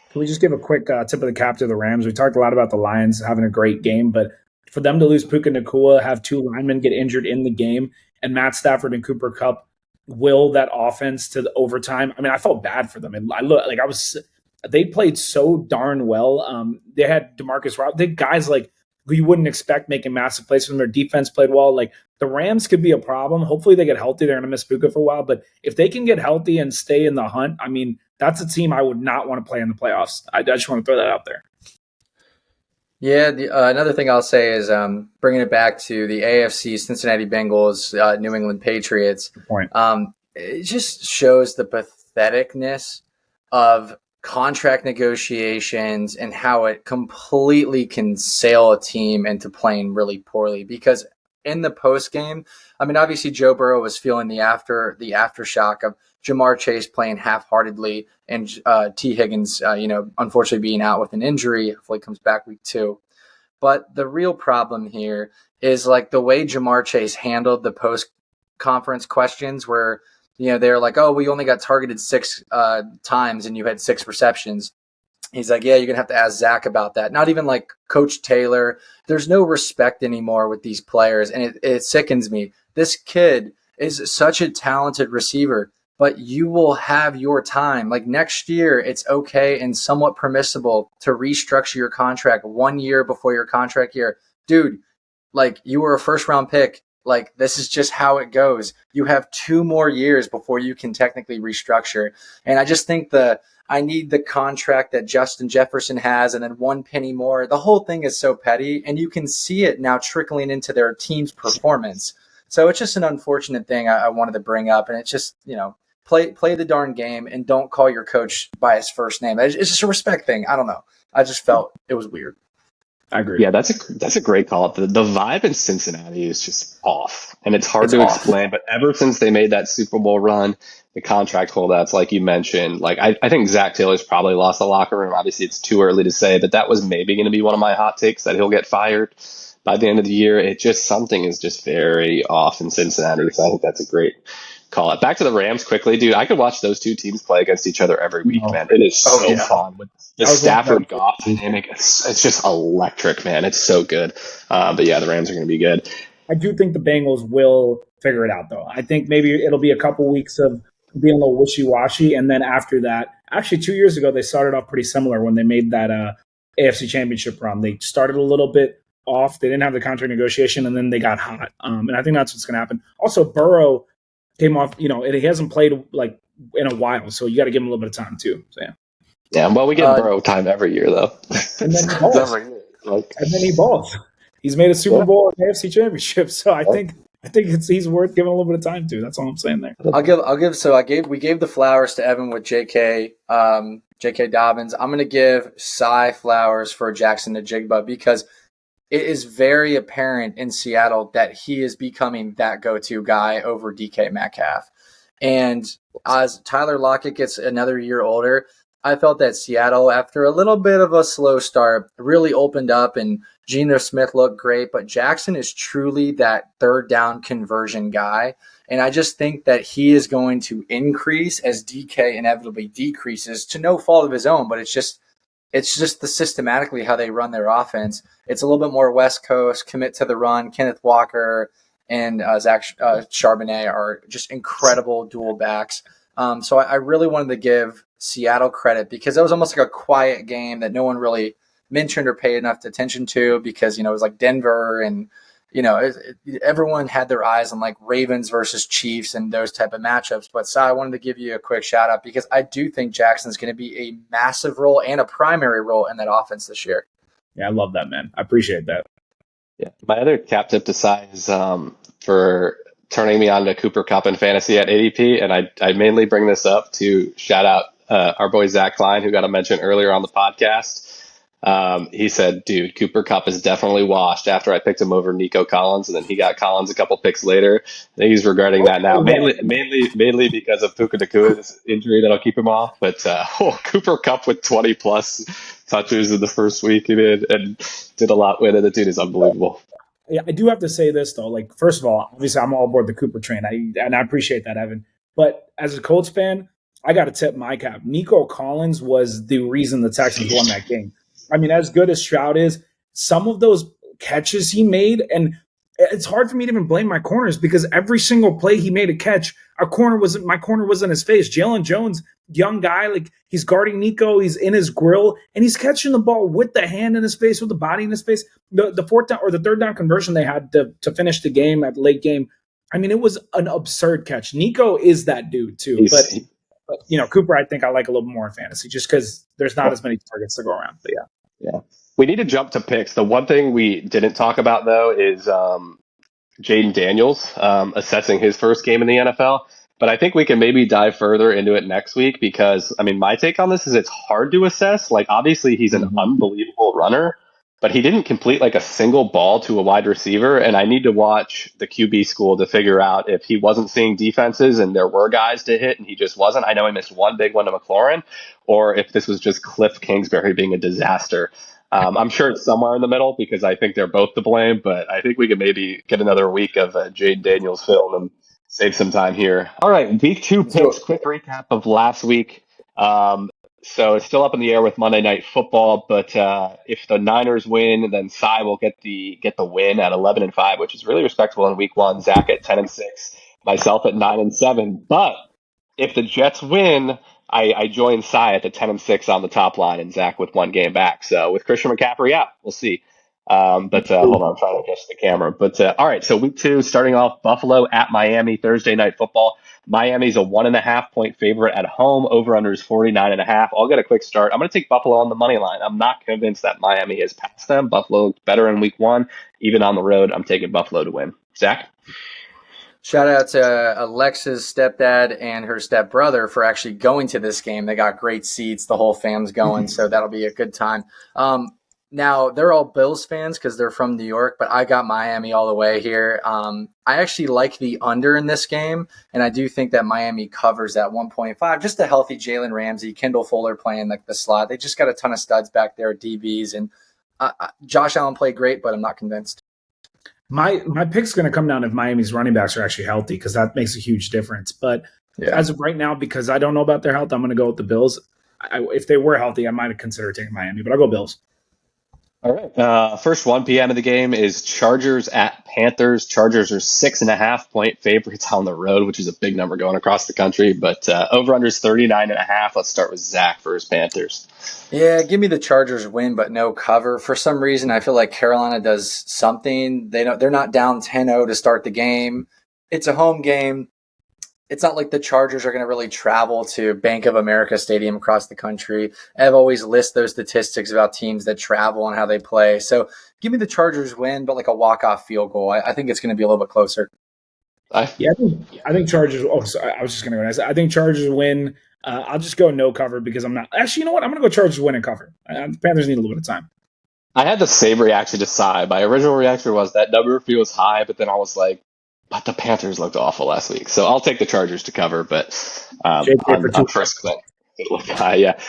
Can we just give a quick tip of the cap to the Rams? We talked a lot about the Lions having a great game, but for them to lose Puka Nacua, have 2 linemen get injured in the game, and Matt Stafford and Cooper Kupp will that offense to the overtime. I mean, I felt bad for them, and they played so darn well. They had DeMarcus Robinson, they had guys like who you wouldn't expect making massive plays from. Their defense played well. Like the Rams could be a problem. Hopefully they get healthy. They're going to miss Puka for a while, but if they can get healthy and stay in the hunt, I mean, that's a team I would not want to play in the playoffs. I just want to throw that out there. Yeah, another thing I'll say is bringing it back to the AFC, Cincinnati Bengals, New England Patriots. Good point. It just shows the patheticness of contract negotiations and how it completely can sail a team into playing really poorly. Because in the post game, I mean, obviously Joe Burrow was feeling the aftershock of Jamar Chase playing half-heartedly and T. Higgins, unfortunately being out with an injury. Hopefully comes back week 2. But the real problem here is like the way Jamar Chase handled the post conference questions where, they're like, oh, we only got targeted 6 times and you had 6 receptions. He's like, yeah, you're going to have to ask Zach about that. Not even like Coach Taylor. There's no respect anymore with these players. And it sickens me. This kid is such a talented receiver, but you will have your time. Like next year, it's okay and somewhat permissible to restructure your contract 1 year before your contract year. Dude, like you were a first round pick. Like this is just how it goes. You have 2 more years before you can technically restructure. And I just think I need the contract that Justin Jefferson has and then 1 penny more. The whole thing is so petty, and you can see it now trickling into their team's performance. So it's just an unfortunate thing I wanted to bring up. And it's just, play the darn game and don't call your coach by his first name. It's just a respect thing. I don't know. I just felt it was weird. I agree. Yeah, that's a great call. The vibe in Cincinnati is just off, and it's hard to explain. But ever since they made that Super Bowl run, the contract holdouts, like you mentioned, like I think Zach Taylor's probably lost the locker room. Obviously, it's too early to say, but that was maybe going to be one of my hot takes that he'll get fired by the end of the year. It just something is just very off in Cincinnati. So I think that's a great call. It back to the Rams quickly, dude. I could watch those two teams play against each other every week, man. It is so fun with the Stafford Goff dynamic. It's just electric, man. It's so good. But yeah, the Rams are going to be good. I do think the Bengals will figure it out, though. I think maybe it'll be a couple weeks of being a little wishy-washy, and then after that, actually 2 years ago, they started off pretty similar when they made that AFC Championship run. They started a little bit off. They didn't have the contract negotiation, and then they got hot. And I think that's what's going to happen. Also, Burrow came off, and he hasn't played like in a while, so you got to give him a little bit of time too. So yeah. Yeah, well, we get Burrow time every year though. And then he balls. And then he balls. He's made a Super Bowl and AFC Championship, so I think he's worth giving a little bit of time to. That's all I'm saying there. We gave the flowers to Evan with J.K. Dobbins. I'm going to give Cy flowers for Jackson Najigba because it is very apparent in Seattle that he is becoming that go-to guy over DK Metcalf. And as Tyler Lockett gets another year older, I felt that Seattle, after a little bit of a slow start, really opened up and Geno Smith looked great. But Jackson is truly that third down conversion guy. And I just think that he is going to increase as DK inevitably decreases to no fault of his own. But it's just the systematically how they run their offense. It's a little bit more West Coast, commit to the run. Kenneth Walker and Zach Charbonnet are just incredible dual backs. So I really wanted to give Seattle credit because it was almost like a quiet game that no one really mentioned or paid enough attention to because, it was like Denver and, everyone had their eyes on like Ravens versus Chiefs and those type of matchups. But I wanted to give you a quick shout out because I do think Jackson's going to be a massive role and a primary role in that offense this year. Yeah, I love that, man. I appreciate that. Yeah, my other cap tip to Cy is for turning me on to Cooper Kupp in fantasy at ADP, and I mainly bring this up to shout out our boy Zach Klein, who got a mention earlier on the podcast. He said, dude, Cooper Kupp is definitely washed after I picked him over Nico Collins, and then he got Collins a couple picks later. I think he's regretting that now, mainly because of Puka Nakua's injury that'll keep him off. But Cooper Kupp with 20 plus touches in the first week he did and did a lot with it. The dude is unbelievable. Yeah, I do have to say this though. Like, first of all, obviously I'm all aboard the Cooper train, and I appreciate that, Evan. But as a Colts fan, I got to tip my cap. Nico Collins was the reason the Texans won that game. I mean, as good as Stroud is, some of those catches he made, and it's hard for me to even blame my corners because every single play he made a catch, my corner was in his face. Jalen Jones, young guy, like he's guarding Nico, he's in his grill, and he's catching the ball with the hand in his face, with the body in his face. The fourth down or the third down conversion they had to finish the game at the late game, I mean, it was an absurd catch. Nico is that dude too, but Cooper, I think I like a little more in fantasy just because there's not as many targets to go around. But yeah. We need to jump to picks. The one thing we didn't talk about, though, is Jaden Daniels assessing his first game in the NFL. But I think we can maybe dive further into it next week because, I mean, my take on this is it's hard to assess. Like, obviously, he's an unbelievable runner, but he didn't complete like a single ball to a wide receiver. And I need to watch the QB school to figure out if he wasn't seeing defenses and there were guys to hit and he just wasn't. I know he missed one big one to McLaurin, or if this was just Cliff Kingsbury being a disaster. I'm sure it's somewhere in the middle because I think they're both to blame, but I think we could maybe get another week of Jade Daniels film and save some time here. All right, week 2 picks. Quick recap of last week. So it's still up in the air with Monday Night Football, but if the Niners win, then Cy will get the win at 11-5, which is really respectable in week 1. Zach at 10-6, myself at 9-7. But if the Jets win, I join Cy at the 10-6 on the top line, and Zach with 1 game back. So with Christian McCaffrey out, we'll see. But hold on, I'm trying to adjust the camera. But all right, so week 2, starting off Buffalo at Miami, Thursday Night Football. Miami's a 1.5 point favorite at home. Over under is 49.5. I'll get a quick start. I'm going to take Buffalo on the money line. I'm not convinced that Miami has passed them. Buffalo looked better in week 1. Even on the road, I'm taking Buffalo to win. Zach? Shout out to Alexa's stepdad and her stepbrother for actually going to this game. They got great seats. The whole fam's going, so that'll be a good time. Now, they're all Bills fans because they're from New York, but I got Miami all the way here. I actually like the under in this game, and I do think that Miami covers at 1.5. Just a healthy Jalen Ramsey, Kendall Fuller playing like the slot. They just got a ton of studs back there, DBs, and Josh Allen played great, but I'm not convinced. My pick's going to come down if Miami's running backs are actually healthy because that makes a huge difference. But as of right now, because I don't know about their health, I'm going to go with the Bills. If they were healthy, I might have considered taking Miami, but I'll go Bills. All right. First 1 p.m. of the game is Chargers at Panthers. Chargers are 6.5 point favorites on the road, which is a big number going across the country. But over under is 39.5. Let's start with Zach for his Panthers. Yeah, give me the Chargers win, but no cover. For some reason, I feel like Carolina does something. They're not down 10-0 to start the game. It's a home game. It's not like the Chargers are going to really travel to Bank of America Stadium across the country. I've always list those statistics about teams that travel and how they play. So give me the Chargers win, but like a walk-off field goal. I think it's going to be a little bit closer. I think Chargers. Oh, sorry, I was just going to go. I think Chargers win. I'll just go no cover because I'm not. Actually, you know what? I'm going to go Chargers win and cover. The Panthers need a little bit of time. I had the same reaction to Cy. My original reaction was that number feels high, but then I was like, but the Panthers looked awful last week. So I'll take the Chargers to cover, but on first glance, it looked high. Yeah.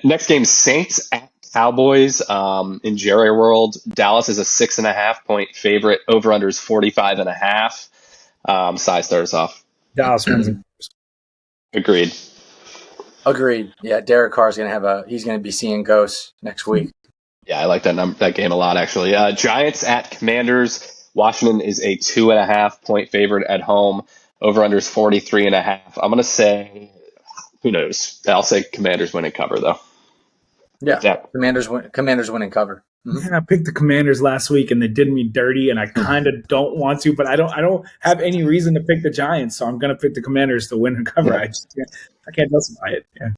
Next game, Saints at Cowboys in Jerry World. Dallas is a 6.5 point favorite. Over under is 45.5. Cy starts off. Dallas wins. Agreed. Yeah, Derek Carr's he's going to be seeing ghosts next week. Yeah, I like that game a lot, actually. Giants at Commanders. Washington is a 2.5 point favorite at home. Over under is 43.5. I'm going to say, who knows? I'll say Commanders win and cover, though. Yeah. Commanders win and cover. Mm-hmm. Man, I picked the Commanders last week and they did me dirty, and I kind of don't want to, but I don't have any reason to pick the Giants, so I'm going to pick the Commanders to win and cover. Yeah. I can't justify it. Yeah.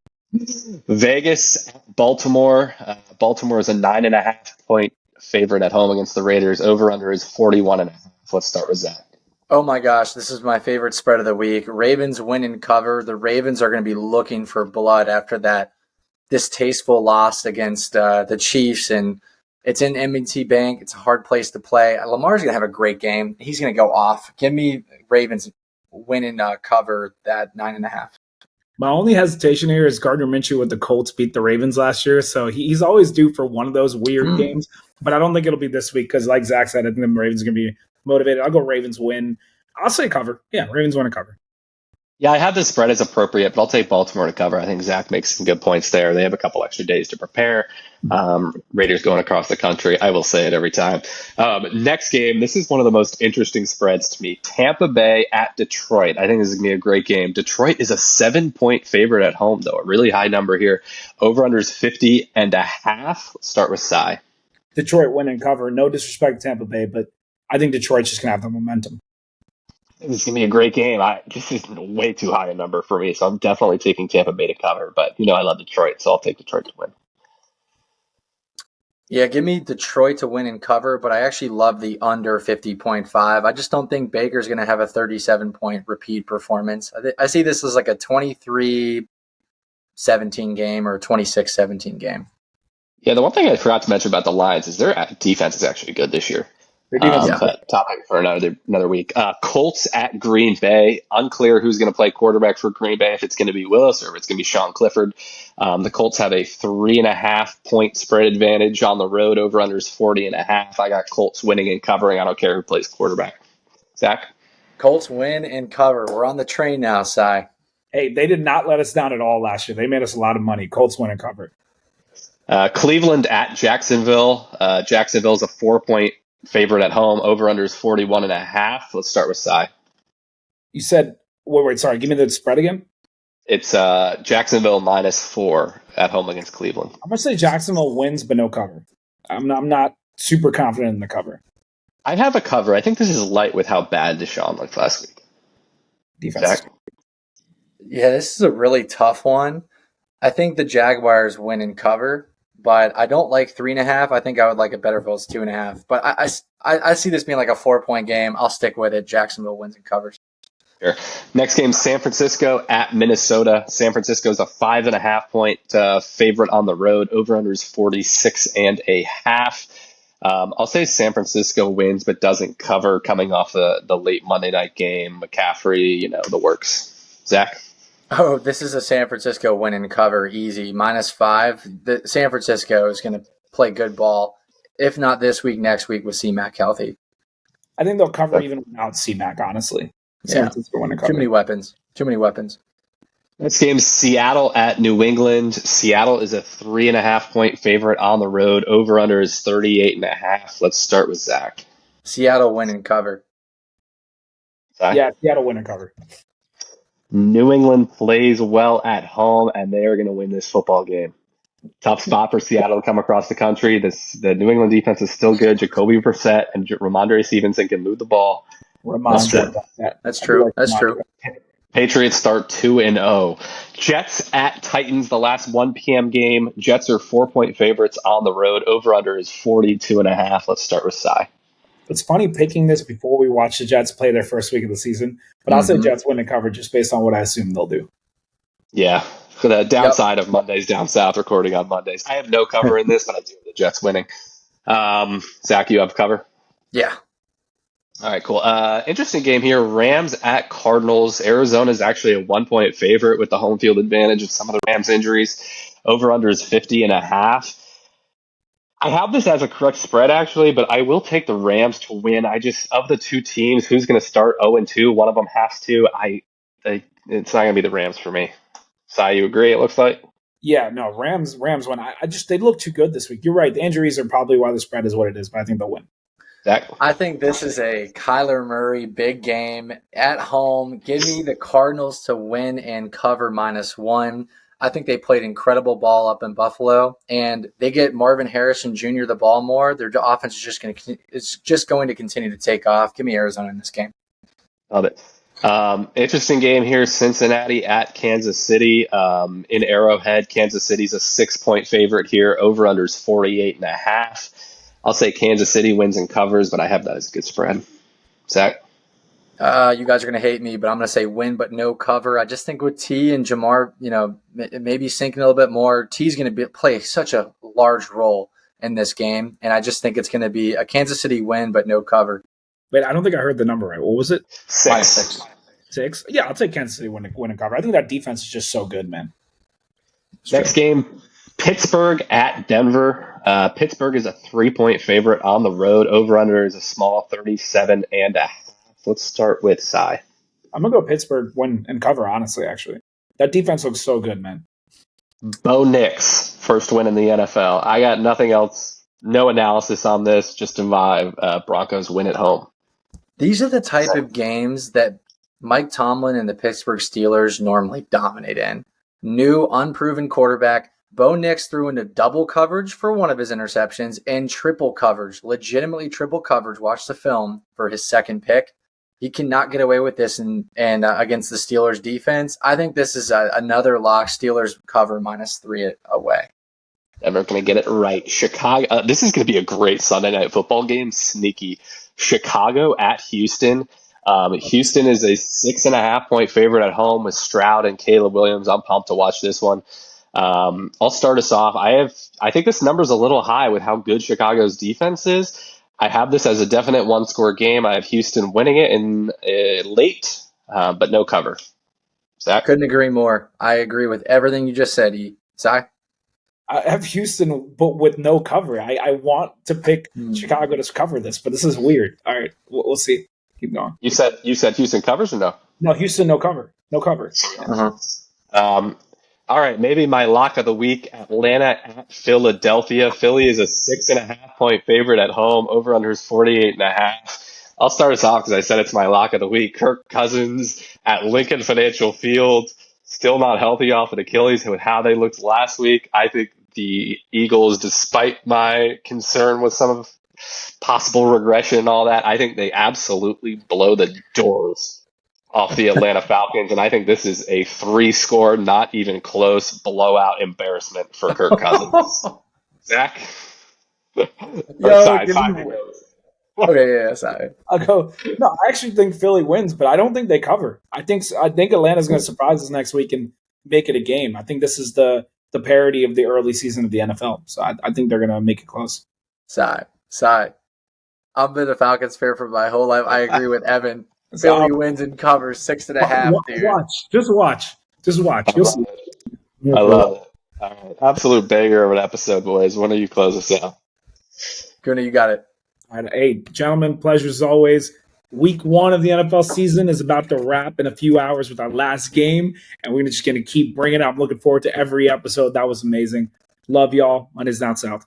Vegas at Baltimore. Baltimore is a 9.5 point favorite at home against the Raiders. Over under is 41.5. Let's start with Zach. Oh my gosh, this is my favorite spread of the week. Ravens win and cover. The Ravens are going to be looking for blood after that distasteful loss against the Chiefs, and it's in M&T Bank. It's a hard place to play. Lamar's going to have a great game. He's going to go off. Give me Ravens win and cover that 9.5. My only hesitation here is Gardner Minshew with the Colts beat the Ravens last year, so he's always due for one of those weird games. But I don't think it'll be this week because, like Zach said, I think the Ravens are going to be motivated. I'll go Ravens win. I'll say cover. Yeah, Ravens win and cover. Yeah, I have the spread as appropriate, but I'll take Baltimore to cover. I think Zach makes some good points there. They have a couple extra days to prepare. Raiders going across the country. I will say it every time. Next game, this is one of the most interesting spreads to me. Tampa Bay at Detroit. I think this is going to be a great game. Detroit is a 7 point favorite at home, though. A really high number here. Over under is 50.5. Let's start with Cy. Detroit win and cover. No disrespect to Tampa Bay, but I think Detroit's just going to have the momentum. This is going to be a great game. This is way too high a number for me, so I'm definitely taking Tampa Bay to cover. But, I love Detroit, so I'll take Detroit to win. Yeah, give me Detroit to win and cover, but I actually love the under 50.5. I just don't think Baker's going to have a 37-point repeat performance. I see this as like a 23-17 game or 26-17 game. Yeah, the one thing I forgot to mention about the Lions is their defense is actually good this year. But topic for another week. Colts at Green Bay. Unclear who's going to play quarterback for Green Bay, if it's going to be Willis or if it's going to be Sean Clifford. The Colts have a 3.5 point spread advantage on the road. Over under is 40.5. I got Colts winning and covering. I don't care who plays quarterback. Zach? Colts win and cover. We're on the train now, Cy. Hey, they did not let us down at all last year. They made us a lot of money. Colts win and cover. Cleveland at Jacksonville. Jacksonville's a 4-point favorite at home. Over under is 41.5. Let's start with Cy. You said, wait, sorry. Give me the spread again. It's Jacksonville -4 at home against Cleveland. I'm going to say Jacksonville wins, but no cover. I'm not super confident in the cover. I'd have a cover. I think this is light with how bad Deshaun looked last week. Defense. Zach? Yeah, this is a really tough one. I think the Jaguars win and cover, but I don't like 3.5. I think I would like it better if it was 2.5. But I see this being like a 4-point game. I'll stick with it. Jacksonville wins and covers. Sure. Next game, San Francisco at Minnesota. San Francisco is a 5.5 point favorite on the road. Over under is 46.5. I'll say San Francisco wins, but doesn't cover coming off the late Monday night game. McCaffrey, the works. Zach? Oh, this is a San Francisco win and cover easy. -5. The San Francisco is going to play good ball. If not this week, next week with C-Mac healthy. I think they'll cover even without C-Mac, honestly. San Francisco win and cover. Too many weapons. Next game, Seattle at New England. Seattle is a 3.5 point favorite on the road. Over under is 38.5. Let's start with Zach. Seattle win and cover. Zach? Yeah, Seattle win and cover. New England plays well at home, and they are going to win this football game. Tough spot for Seattle to come across the country. The New England defense is still good. Jacoby Brissett and Ramondre Stevenson can move the ball. That's true. Patriots start 2-0. Jets at Titans, the last 1 p.m. game. Jets are 4-point favorites on the road. Over under is 42.5. Let's start with Cy. It's funny picking this before we watch the Jets play their first week of the season, but I'll say Jets win and cover just based on what I assume they'll do. Yeah, for the downside of Mondays down south, recording on Mondays. I have no cover in this, but I do have the Jets winning. Zach, you have cover? Yeah. All right, cool. Interesting game here. Rams at Cardinals. Arizona is actually a 1-point favorite with the home field advantage of some of the Rams injuries. Over under is 50.5. I have this as a correct spread, actually, but I will take the Rams to win. Of the two teams, who's going to start 0-2? One of them has to. It's not going to be the Rams for me. Sai, you agree, it looks like? Yeah, no, Rams win. They look too good this week. You're right. The injuries are probably why the spread is what it is, but I think they'll win. Zach? I think this is a Kyler Murray big game at home. Give me the Cardinals to win and cover -1. I think they played incredible ball up in Buffalo, and they get Marvin Harrison Jr. the ball more. Their offense is just going to continue to take off. Give me Arizona in this game. Love it. Interesting game here. Cincinnati at Kansas City. In Arrowhead, Kansas City's a 6-point favorite here. Over under is 48.5. I'll say Kansas City wins and covers, but I have that as a good spread. Zach? You guys are going to hate me, but I'm going to say win but no cover. I just think with T and Jamar, maybe sinking a little bit more, T's going to play such a large role in this game, and I just think it's going to be a Kansas City win but no cover. Wait, I don't think I heard the number right. What was it? 6. 6? Yeah, I'll take Kansas City win and cover. I think that defense is just so good, man. Next game, Pittsburgh at Denver. Pittsburgh is a 3-point favorite on the road. Over under is a small 37.5. Let's start with Cy. I'm going to go Pittsburgh win and cover, honestly, actually. That defense looks so good, man. Bo Nix, first win in the NFL. I got nothing else, no analysis on this, just a vibe. Broncos win at home. These are the type of games that Mike Tomlin and the Pittsburgh Steelers normally dominate in. New, unproven quarterback. Bo Nix threw into double coverage for one of his interceptions and triple coverage, legitimately triple coverage. Watch the film for his second pick. He cannot get away with this and against the Steelers defense. I think this is another lock. Steelers cover -3 away. Never going to get it right. Chicago. This is going to be a great Sunday night football game. Sneaky. Chicago at Houston. Houston is a 6.5 point favorite at home with Stroud and Caleb Williams. I'm pumped to watch this one. I'll start us off. I think this number's a little high with how good Chicago's defense is. I have this as a definite one-score game. I have Houston winning it in late, but no cover. Zach? Couldn't agree more. I agree with everything you just said, Zach? I have Houston, but with no cover. I want to pick Chicago to cover this, but this is weird. All right, we'll see. Keep going. You said Houston covers or no? No, Houston, no cover. No cover. All right, maybe my lock of the week, Atlanta at Philadelphia. Philly is a 6.5 point favorite at home. Over under is 48.5. I'll start us off because I said it's my lock of the week. Kirk Cousins at Lincoln Financial Field, still not healthy off an Achilles with how they looked last week. I think the Eagles, despite my concern with some of possible regression and all that, I think they absolutely blow the doors off the Atlanta Falcons, and I think this is a 3-score, not even close, blowout embarrassment for Kirk Cousins. Zach? Okay, sorry. I'll go. No, I actually think Philly wins, but I don't think they cover. I think Atlanta's going to surprise us next week and make it a game. I think this is the parody of the early season of the NFL, so I think they're going to make it close. Sorry. I've been a Falcons fan for my whole life. I agree with Evan. Philly wins and covers 6.5. Dude. Watch. You'll see. I love it. All right. Absolute banger of an episode, boys. When are you close us out? Guna, you got it. All right. Hey, gentlemen, pleasure as always. Week 1 of the NFL season is about to wrap in a few hours with our last game, and we're just going to keep bringing it up. I'm looking forward to every episode. That was amazing. Love y'all. Mondays Down South.